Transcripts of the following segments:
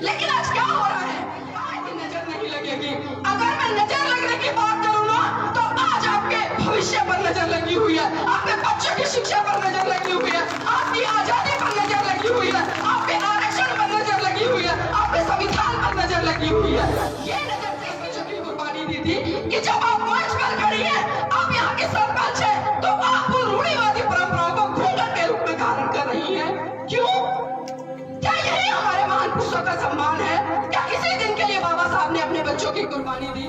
लेकिन आज क्या हो रहा है, आज नजर नहीं लगेगी। अगर मैं नजर लगने की बात करूँ ना, तो आज आपके भविष्य पर नजर लगी हुई है, आपके बच्चों की शिक्षा पर नजर लगी हुई है, आपकी आजादी पर नजर लगी हुई है, आपके आरक्षण पर नजर लगी हुई है, आपके संविधान पर नजर लगी हुई है। ये नजर से इसकी जो कुर्बानी दी थी कि जब आप मंच पर खड़ी है, आप यहाँ के सरपंच है, तो आप रूढ़िवादी परंपराओं को घूंघट के रूप में धारण कर रही है। क्यों? क्या यही हमारे महान पुरुषों का सम्मान है? क्या इसी दिन के लिए बाबा साहब ने अपने बच्चों की कुर्बानी दी?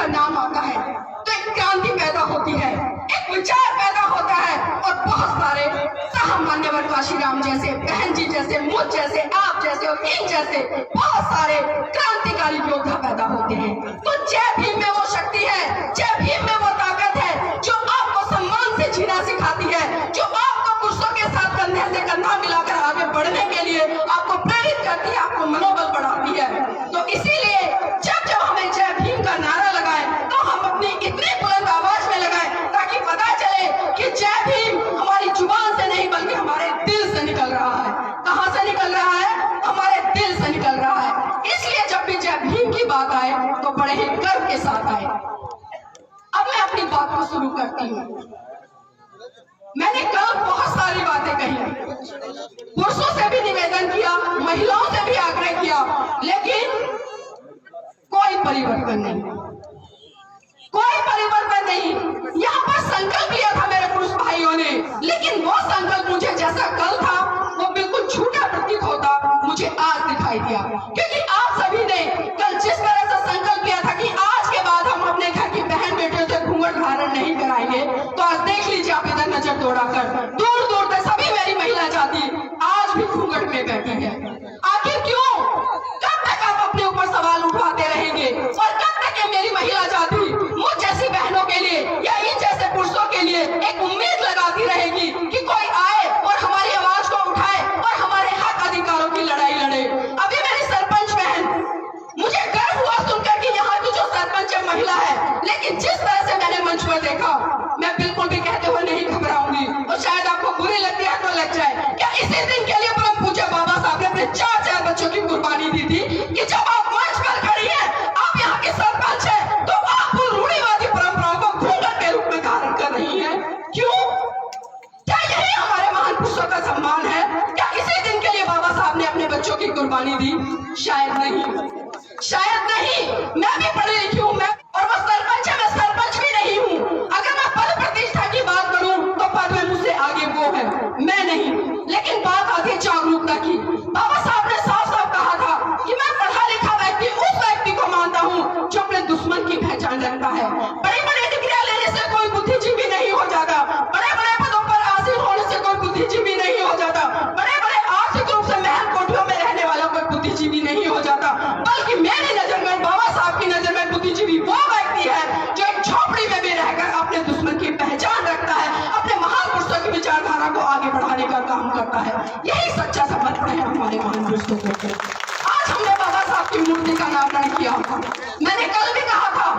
नाम आता है तो एक क्रांति पैदा होती है, एक विचार पैदा होता है, और बहुत सारे सामान्यवर काशीराम जैसे, बहन जी जैसे, मुझ जैसे, आप जैसे और इन जैसे बहुत सारे क्रांतिकारी योद्धा पैदा होते हैं। तो जय भीम में वो शक्ति है, जय भीम में वो ताकत है जो आपको सम्मान से जीना सिखाती है, जो आपको पुरुषों के साथ कंधे से कंधा मिलाकर आगे बढ़ने के लिए आपको प्रेरित करती है, आपको मनोबल बढ़ाती है। तो इसीलिए जब जब हमें जय भीम का नारा लगाए तो हम अपनी इतनी बुलंद आवाज में लगाएं ताकि पता चले कि जय भीम हमारी जुबान से नहीं बल्कि हमारे दिल से निकल रहा है। कहां से निकल रहा है? हमारे दिल से निकल रहा है। इसलिए जब भी जय भीम की बात आए तो बड़े ही गर्व के साथ आए। अब मैं अपनी बात को शुरू करती हूँ। मैंने कल बहुत सारी बातें कही, पुरुषों से भी निवेदन किया, महिलाओं से भी आग्रह किया, लेकिन कोई परिवर्तन नहीं, कोई परिवर्तन नहीं। यहाँ पर संकल्प लिया था मेरे पुरुष भाइयों ने, लेकिन वो संकल्प मुझे जैसा कल था वो बिल्कुल झूठा प्रतीत होता मुझे आज दिखाई दिया। क्योंकि आप सभी ने कल जिस तरह से संकल्प लिया था कि आज के बाद हम अपने घर की बहन बेटियों से घूंघट धारण नहीं कराएंगे, तो आज देख लीजिए आप इधर नजर दौड़ाकर दूर दूर तक सभी मेरी महिला जाति आज भी घूंघट में बैठी है। आखिर क्यों? कब तक आप अपने ऊपर सवाल उठाते रहेंगे और कब तक ये मेरी महिला जाति मुझ जैसी बहनों के लिए या इन जैसे पुरुषों के लिए एक उम्मीद लगाती रहेगी कि कोई आए और हमारी आवाज को उठाए और हमारे हक अधिकारों की लड़ाई लड़े। अभी मेरी सरपंच बहन, मुझे गर्व हुआ सुनकर कि यहाँ की जो सरपंच है महिला है, लेकिन जिस तरह से मैंने मंच पर देखा, मैं बिल्कुल भी कहते हुए नहीं घबराऊंगी। और शायद आपको बुरी लगती है तो लग जाए, क्या इसी दिन के लिए परम पूज्य बाबा साहब ने अपने 4 बच्चों की कुर्बानी दी थी कि जब आप मंच पर खड़ी है, आप यहाँ के सरपंच है, तो आप रूढ़िवादी परंपराओं को घूंघट के रूप में धारण कर रही है। क्यों? क्या यही हमारे महान पुरुषों का सम्मान है? क्या इसी दिन के लिए बाबा साहब ने अपने बच्चों की कुर्बानी दी? शायद नहीं, शायद नहीं। मैं भी पढ़ी लिखी हूँ, मैं और वो सरपंच है, मैं सरपंच भी नहीं हूँ। अगर मैं पद प्रतिष्ठा की बात करूँ तो पद में मुझसे आगे वो है, मैं नहीं। लेकिन बात आती है जागरूकता की। बाबा साहब ने साफ साफ कहा था कि मैं पढ़ा लिखा व्यक्ति उस व्यक्ति को मानता हूँ जो अपने दुश्मन की पहचान रखता है। बड़ी बड़ी डिग्रियां लेने से कोई बुद्धिजीवी नहीं हो जाता, बड़े बड़े पदों पर आसीन होने से कोई बुद्धिजीवी नहीं हो जाता, बड़े बड़े आर्थिक रूप से महल कोठियों में रहने वाला कोई बुद्धिजीवी नहीं हो जाता, बल्कि मेरी नजर में, बाबा साहब की नजर में बुद्धिजीवी वो व्यक्ति है जो एक झोपड़ी में भी रहकर अपने दुश्मन की पहचान रखता है, अपने महान पुरुषों की विचारधारा को आगे बढ़ाने का काम करता है। यही सच्चा समर्पण है हमारे महान पुरुषों को। आज हमने बाबा साहब की मूर्ति का अनावरण किया था। मैंने कल भी कहा था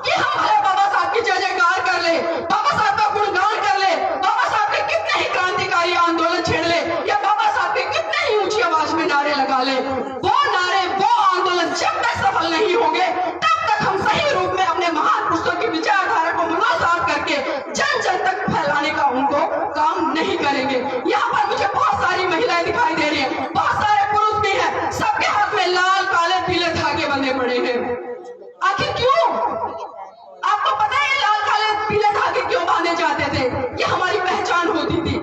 कि हम भले बाबा साहब की जय जयकार कर ले, बाबा साहब का गुणगान कर ले, बाबा साहब के कितने ही क्रांतिकारी आंदोलन छेड़ ले, या बाबा साहब के कितने ही ऊंची आवाज में नारे लगा ले, वो नारे, वो आंदोलन जब तक सफल नहीं होंगे तब तक हम सही रूप में अपने महान पुरुषों की विचारधारा को मनोसात करके जन जन तक फैलाने का उनको काम नहीं करेंगे। यहाँ पर मुझे बहुत सारी महिलाएं दिखाई दे रही है, बहुत सारे पुरुष भी हैं, सबके हाथ में लाल काले पीले धागे बंधे पड़े हैं। आखिर क्यों? आपको पता है लाल काले पीले धागे क्यों बांधे जाते थे? ये हमारी पहचान होती थी।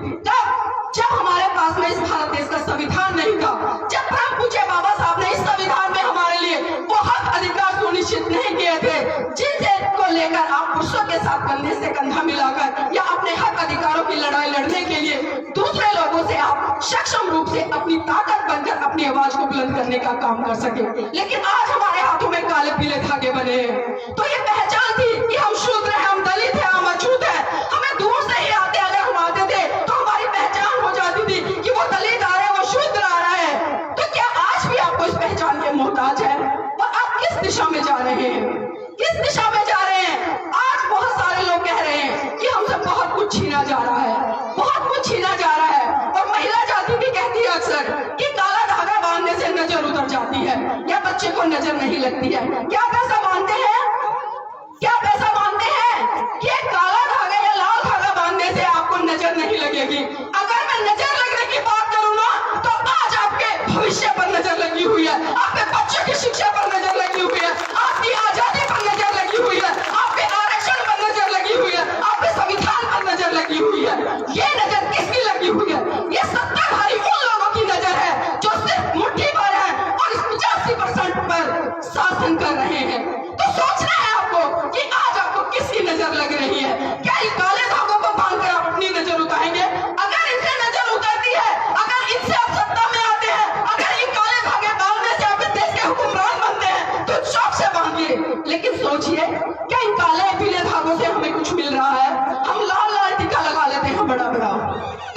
जब हमारे पास में इस भारत देश का संविधान नहीं था, जब परम पूज्य बाबा साहब ने इस संविधान में हमारे लिए वो हक अधिकार सुनिश्चित नहीं किए थे जिनसे को लेकर आप पुरुषों के साथ कंधे से कंधा मिलाकर या अपने हक अधिकारों की लड़ाई लड़ने के लिए दूसरे लोगों से आप सक्षम रूप से अपनी ताकत बनकर अपनी आवाज को बुलंद करने का काम कर सके। लेकिन आज हमारे हाथों में काले पीले धागे बने हैं। तो ये पहचान थी कि हम शूद्र हैं, हम दलित हैं, हम अछूत हैं, हमें दूर से ही आते, अगर हम आते थे तो हमारी मोहताज है और आप किस दिशा में जा रहे हैं, किस दिशा में जा रहे हैं। आज बहुत सारे लोग कह रहे हैं कि हमसे बहुत कुछ छीना जा रहा है, बहुत कुछ छीना जा रहा है। और महिला जाति भी कहती है अक्सर कि काला धागा बांधने से नजर उतर जाती है या बच्चे को नजर नहीं लगती है। क्या पैसा बांधते हैं, क्या पैसा बांधते हैं कि काला धागा या लाल धागा बांधने से आपको नजर नहीं लगेगी। अगर मैं नजर लगने की बात करूं ना, तो आज आपके भविष्य पर नजर लगी हुई है, आपके बच्चों की शिक्षा पर नजर लगी हुई है, आपकी आजादी पर नजर लगी हुई है, आपके आरक्षण पर नजर लगी हुई है, आपके संविधान पर नजर लगी हुई है। ये नजर किसकी लगी हुई है? ये सत्ताधारी उन लोगों की नजर है जो सिर्फ मुट्ठी भर है और इस 85% पर शासन कर रहे हैं। तो सोचना है आपको कि आज आपको किसकी नजर लग रही है। क्या ये काले धागों को बांधकर आप अपनी नजर उतारेंगे? अगर इनसे नजर उतरती है, अगर इनसे आप सत्ता में आते हैं, अगर इन काले धागे बांधने से आप देश के हुक्मरान बनते हैं तो शौक से बांधिए। लेकिन सोचिए, क्या इन काले पीले धागों से हमें कुछ मिल रहा है? हम लाल लाल टीका लगा लेते हैं बड़ा बड़ा,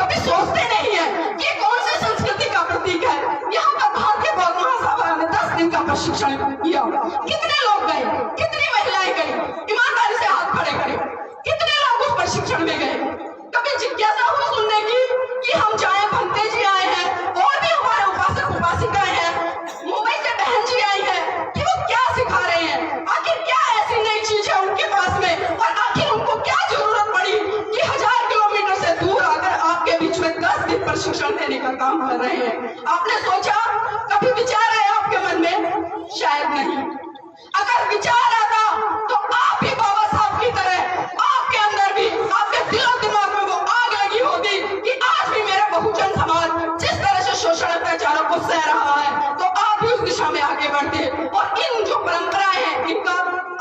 कभी सोचते नहीं है कि कौन सी संस्कृति का प्रतीक है। यहाँ पर भारतीय बौद्ध महासभा ने 10 दिन का प्रशिक्षण किया। कितने लोग गए, कितनी महिलाएं गई, ईमानदारी से हाथ खड़े करें, कितने लोग उस प्रशिक्षण में गए? कभी जिज्ञासा हुई सुनने की कि हम जाए, भंते जी आए हैं और भी हमारे उपासक उपासिकाएं हैं, मुंबई से बहन जी आई है, कि वो क्या सिखा रहे हैं, आखिर क्या ऐसी नई चीज है उनके पास में, और आखिर उनको क्या जरूरत पड़ी कि 1000 किलोमीटर से दूर आकर आपके बीच में 10 दिन प्रशिक्षण देने का काम कर रहे हैं। आपने सोचा, कभी विचार आया आपके मन में? शायद नहीं। अगर विचार आता तो आप भी बाबा साहब की तरह आपके अंदर भी, आपके दिलो दिमाग में वो आग लगी होती कि आज भी मेरा बहुजन समाज जिस तरह से शोषण अत्याचारों को सह रहा है, तो आप भी उस दिशा में आगे बढ़ते और इन जो परंपराएं हैं इनका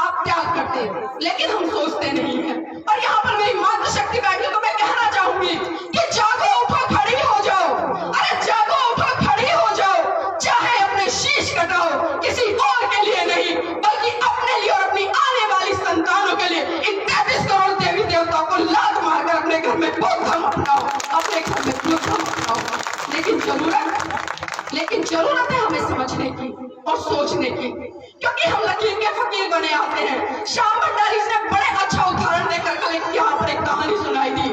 आप त्याग करते। लेकिन हम सोचते नहीं है। और यहाँ पर मेरी मातृशक्ति बैठी तो मैं कहना चाहूंगी कि जागो, उठो, खड़ी हो जाओ। अरे जागो, उठो, खड़ी हो जाओ। चाहे अपने शीश कटाओ, किसी और के लिए नहीं बल्कि अपने लिए और अपनी आने वाली संतानों के लिए। इन 33 करोड़ देवी देवताओं को लात मारकर अपने घर में बौद्ध मत बनाओ, अपने घर में बुद्ध मत बनाओ। लेकिन जरूरत है हमें समझने की और सोचने की, क्योंकि हम लकीर के फकीर बने आते हैं। श्याम भंडारी ने बड़े अच्छा उदाहरण देकर कल यहाँ पर एक कहानी सुनाई थी,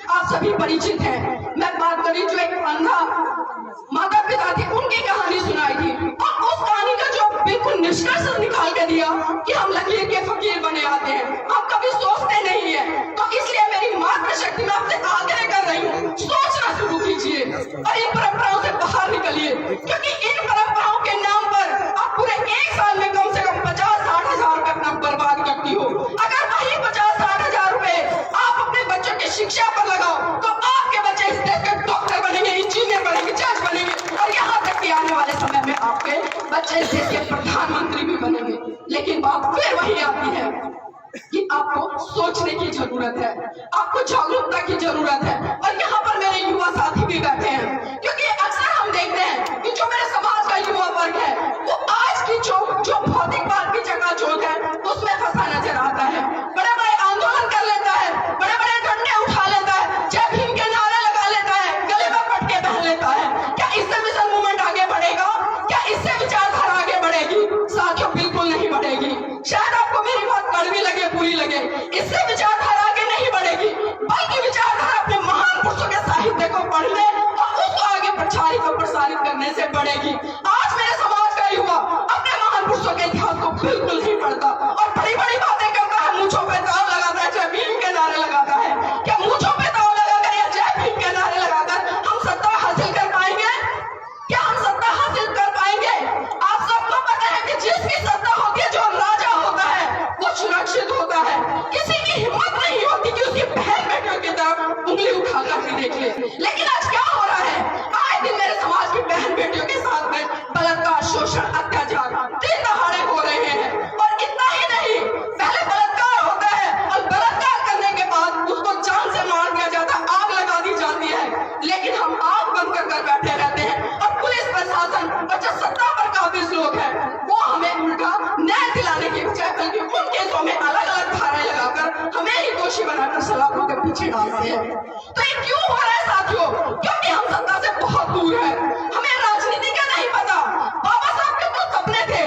आप सभी परिचित हैं। मैं बात करी जो एक अंधा माता पिता थे, उनकी कहानी सुनाई थी, और उस कहानी का जो बिल्कुल निष्कर्ष निकाल के दिया कि हम लकीर के फकीर बने आते हैं, हम कभी सोचते नहीं है। तो इसलिए मेरी मातृशक्ति में आपसे आग्रह कर रही हूँ, सोचना शुरू कीजिए और इन परंपराओं से बाहर निकलिए, क्योंकि इन परंपराओं के नाम पर आप पूरे एक साल में कम से कम 50-60 हजार रुपए अपना बर्बाद करती हो। अगर वही 50-60 हजार रुपए आप अपने बच्चों की शिक्षा पर लगाओ तो आपके बच्चे इस देश के डॉक्टर बनेंगे, इंजीनियर बनेंगे, जज बनेंगे, और यहाँ तक कि आने वाले समय में आपके बच्चे इस देश के प्रधानमंत्री भी बनेंगे। लेकिन बात फिर वही आती है कि आपको सोचने की जरूरत है, आपको जागरूकता की जरूरत है। और यहाँ पर मेरे युवा साथी भी बैठे हैं, क्योंकि अक्सर हम देखते हैं कि जो मेरे समाज का युवा वर्ग है वो आज की जो भौतिकवाद की जगह है उसमें फंसा नजर आता है। बड़े बड़े आंदोलन कर लेता है, बड़े बड़े डंडे उठा लेता है, जय भीम के नारे लगा लेता है, गले में पटके पहन लेता है। क्या इससे मिशन मूवमेंट आगे बढ़ेगा? क्या इससे विचारधारा आगे बढ़ेगी? साथियों, बिल्कुल नहीं बढ़ेगी। शायद आपको मेरी बात कड़वी लगे, बुरी लगे, इससे विचारधारा आगे नहीं बढ़ेगी, बल्कि विचारधारा अपने महान पुरुषों के साहित्य को पढ़ने और उसको आगे प्रचारित और प्रसारित करने से बढ़ेगी। आज मेरे समाज का युवा अपने महान पुरुषों के इतिहास को बिल्कुल नहीं पढ़ता और बड़ी बड़ी बातें करता है, मूंछों पे ताव लगाता है, जय भीम के नारे लगाता है। क्या मूंछों पे ताव लगाकर या जय भीम के नारे लगाकर हम सत्ता हासिल कर पाएंगे? क्या हम सत्ता हासिल कर पाएंगे? आप सबको पता है कि जिसकी सत्ता होती है, जो राजा होता है, वो सुरक्षित होता है। किसी की हिम्मत नहीं होती कि उसकी बहन बेटियों की तरफ उंगली उठाकर भी देख ले। लेकिन आज क्या हो रहा है? आए दिन मेरे समाज की बहन बेटियों के साथ में बलात्कार, शोषण, अत्याचार दिन दहाड़े हो रहे हैं। और इतना ही नहीं, पहले बलात्कार होता है और बलात्कार करने के बाद उसको जान से मार दिया जाता है, आग लगा दी जाती है। लेकिन हम आग बंद कर बैठे रहते हैं और पुलिस प्रशासन और जो सत्ता पर काबिज लोग हैं वो हमें उल्टा न्याय दिलाने की बजाय बल्कि उन केसों में अलग अलग धाराएं लगाकर हमें ही दोषी बनाकर सलाखों के पीछे डालते हैं। तो ये क्यों हो रहा है साथियों? क्योंकि हम सत्ता से बहुत दूर है, हमें राजनीति का नहीं पता। बाबा साहब के तो सपने थे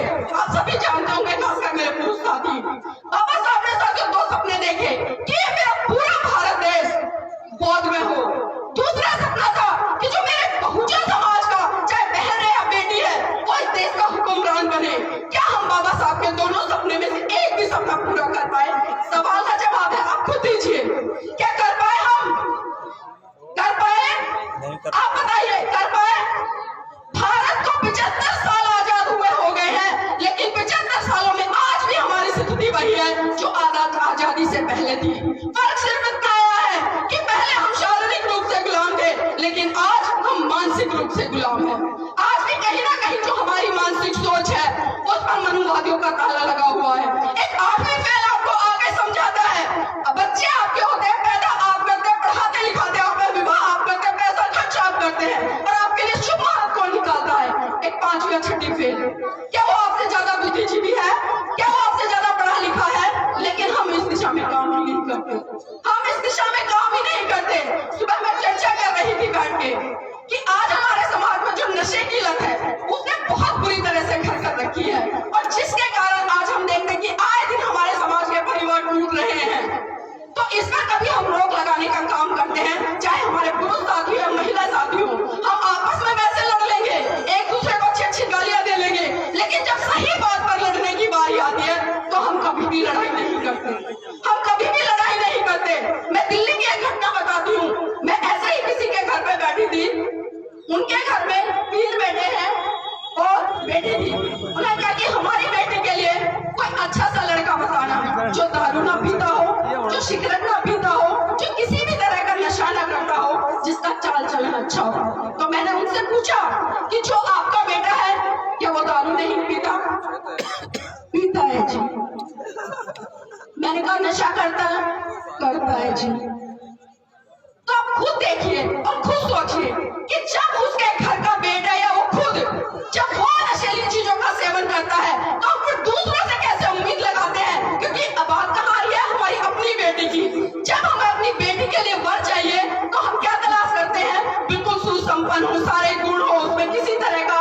5वीं और 6वीं फेल। क्या वो आपसे ज्यादा बुद्धिजीवी है? क्या वो आपसे ज्यादा पढ़ा लिखा है? लेकिन हम इस दिशा में काम ही नहीं करते, हम इस दिशा में काम ही नहीं करते। सुबह मैं चर्चा कर रही थी बैठ के कि आज हमारे समाज में जो नशे की लत है उसने बहुत बुरी तरह से घर कर रखी है, और जिसके कारण आज हम देखते हैं कि आए दिन हमारे समाज के परिवार टूट रहे हैं। तो इस पर कभी हम रोक लगाने का काम करते हैं, चाहे हमारे पुरुष साथी हो, महिला साथी हो, हम आपस में वैसे लड़ लेंगे, एक दूसरे को अच्छी गालियां दे लेंगे, लेकिन जब सही बात पर लड़ने की बारी आती है तो हम कभी भी लड़ाई नहीं करते, हम कभी भी लड़ाई नहीं करते। मैं दिल्ली की एक घटना बताती हूँ। मैं ऐसे ही किसी के घर पे बैठी थी, उनके घर में 3 बेटे हैं और बेटी थी। उन्होंने कहा कि हमारी बेटी के लिए कोई अच्छा सा लड़का बताना जो दारू ना पीता हो, जो सिगरेट ना पीता हो, जो किसी भी तरह का नशा ना करता हो, जिसका चाल चलन अच्छा हो। तो मैंने उनसे पूछा कि जो आपका बेटा है क्या वो दारू नहीं पीता? पीता है जी। मैंने कहा नशा करता है? करता है जी। तो आप खुद देखिए और खुद सोचिए कि जब उसके घर का बेटा या वो खुद जब वो नशीली चीजों का सेवन करता है तो हम फिर दूसरों से कैसे उम्मीद लगाते हैं? क्योंकि अब बात कहाँ आ रही है हमारी अपनी बेटी की। जब हमें अपनी बेटी के लिए वर चाहिए तो हम क्या तलाश करते हैं? बिल्कुल सुसंपन्न हो, सारे गुण हो, उसमें किसी तरह का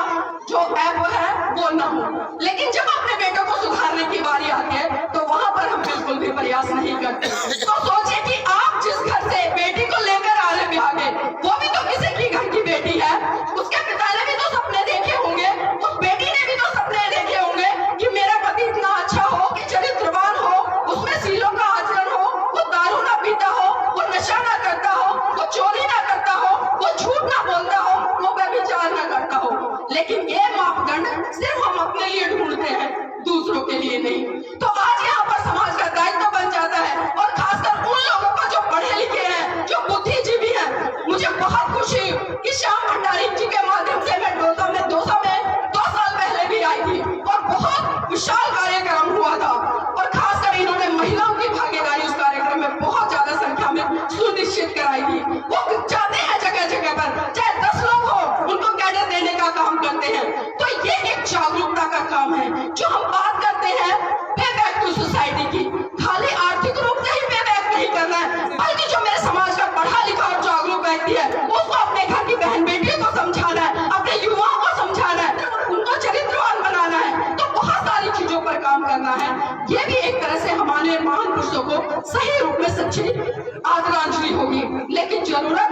जो ऐप है वो न हो। लेकिन जब अपने बेटों को सुधारने की बारी आती है तो वहां पर हम बिल्कुल भी प्रयास नहीं करते। तो सोचिए कि आप जिस घर से बेटी को लेकर आ रहे ब्याह के, वो भी तो किसी की घर की बेटी है, उसके पिता ने भी तो सपने देखे होंगे, उस बेटी ने भी तो सपने देखे होंगे कि मेरा पति इतना अच्छा हो, कि चरित्रवान हो, उसमें सीलों का आचरण हो, वो दारू ना पीता हो, वो नशा ना करता हो, वो चोरी ना करता हो, वो झूठ ना बोलता हो, वो व्यभिचार ना करता हो। लेकिन ये मापदंड सिर्फ हम अपने लिए ढूंढते हैं, दूसरों के लिए नहीं। तो आज यहाँ पर समाज का दायित्व बन जाता है, और खासकर उन लोगों का जो पढ़े लिखे हैं, जो बुद्धिजीवी हैं। मुझे बहुत खुशी कि श्याम भंडारी जी के माध्यम से मैं दौसा में 2 साल पहले भी आई थी, और बहुत विशाल कार्यक्रम हुआ था, और खासकर इन्होंने महिलाओं की भागीदारी उस कार्यक्रम में बहुत ज्यादा संख्या में सुनिश्चित कराई थी। वो जाते हैं जगह जगह पर, चाहे 10 लोग हो, उनको कैडर देने का काम करते हैं। तो ये एक जागरूकता का काम है। जो हम बात करते हैं पे बैक टू सोसाइटी की, खाली आर्थिक रूप से ही पे बैक नहीं करना है, बल्कि जो मेरे समाज का पढ़ा लिखा और जागरूक व्यक्ति है उसको अपने घर की बहन बेटियों को समझाना है, अपने युवाओं को समझाना है, उनको चरित्रवान बनाना है। तो बहुत सारी चीजों पर काम करना है। ये भी एक तरह से हमारे महान पुरुषों को सही रूप में सच्ची आदरांजलि होगी। लेकिन जरूरत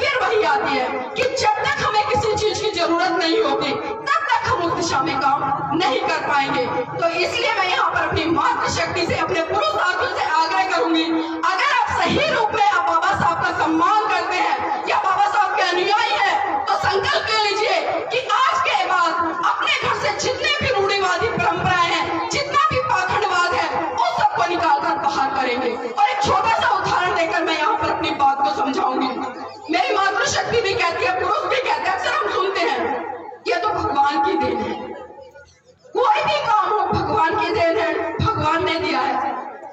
फिर वही आती है कि जब तक हमें किसी चीज की जरूरत नहीं होगी तब तक हम उस दिशा में काम नहीं कर पाएंगे। तो इसलिए मैं यहाँ पर अपनी मातृशक्ति से, अपने पुरुष साथियों से आग्रह करूंगी, अगर आप सही रूप में आप बाबा साहब का सम्मान करते हैं या बाबा साहब के अनुयायी हैं, तो संकल्प ले लीजिए कि आज के बाद अपने घर से जितने भी रूढ़िवादी परंपराएं हैं, जितना भी पाखंडवाद है, उन सबको निकालकर बाहर करेंगे। और एक छोटा सा उदाहरण देकर मैं यहाँ पर अपनी बात को समझाऊंगी। मेरी मातृशक्ति भी कहती है, पुरुष भी कहते हैं, अक्सर हम सुनते हैं ये तो भगवान की देन है। कोई भी काम हो भगवान की देन है, भगवान ने दिया है।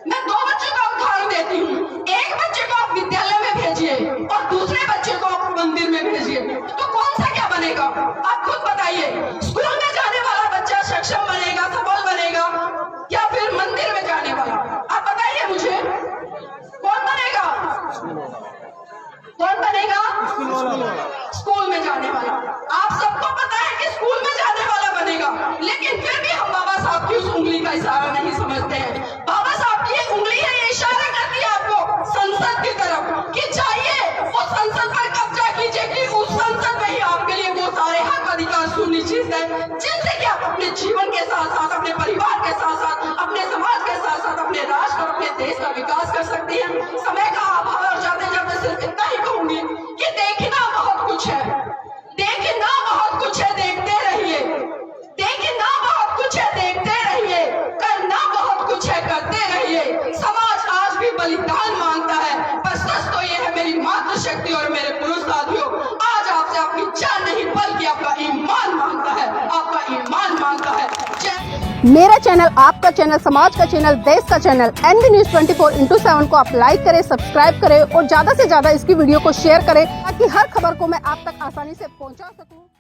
मैं 2 बच्चों का उदाहरण देती हूँ। एक बच्चे को आप विद्यालय में भेजिए और दूसरे बच्चे को आप मंदिर में भेजिए, तो कौन सा क्या बनेगा? आप खुद बताइए। स्कूल में जाने वाला बच्चा सक्षम बनेगा, सबल बनेगा, या फिर मंदिर में जाने वाला? आप बताइए मुझे, कौन बनेगा? कौन बनेगा? स्कूल में जाने वाला। आप सबको पता है कि स्कूल में जाने वाला बनेगा, लेकिन फिर भी हम बाबा साहब की उस उंगली का इशारा नहीं समझते हैं। बाबा साहब की ये उंगली है, ये इशारा करती है आपको संसद की तरफ कि जाइए उस संसद पर कब्जा कीजिए, कि उस संसद में ही आपके लिए वो सारे हक अधिकार सुनिश्चित है जिनसे कि आप अपने जीवन के साथ साथ, अपने परिवार के साथ साथ, अपने समाज के साथ साथ अपने राष्ट्र और अपने देश का विकास कर सकती है। समय का अभाव और जाते जाते सिर्फ इतना ही कहूंगी कि देखना बहुत कुछ है, देखना बहुत कुछ है, देखते रहिए। देखना बहुत कुछ है, देखते रहिए। करना बहुत कुछ है, करते रहिए। समाज आज भी बलिदान मांगता है, पर सच तो ये है मेरी मातृशक्ति और मेरे पुरुष साथियों, आज आपसे आपकी जान नहीं बल्कि आपका ईमान मांगता है, आपका ईमान मांगता है। मेरा चैनल, आपका चैनल, समाज का चैनल, देश का चैनल NB News 24/7 को आप लाइक करें, सब्सक्राइब करें और ज्यादा से ज्यादा इसकी वीडियो को शेयर करें ताकि हर खबर को मैं आप तक आसानी से पहुंचा सकूं।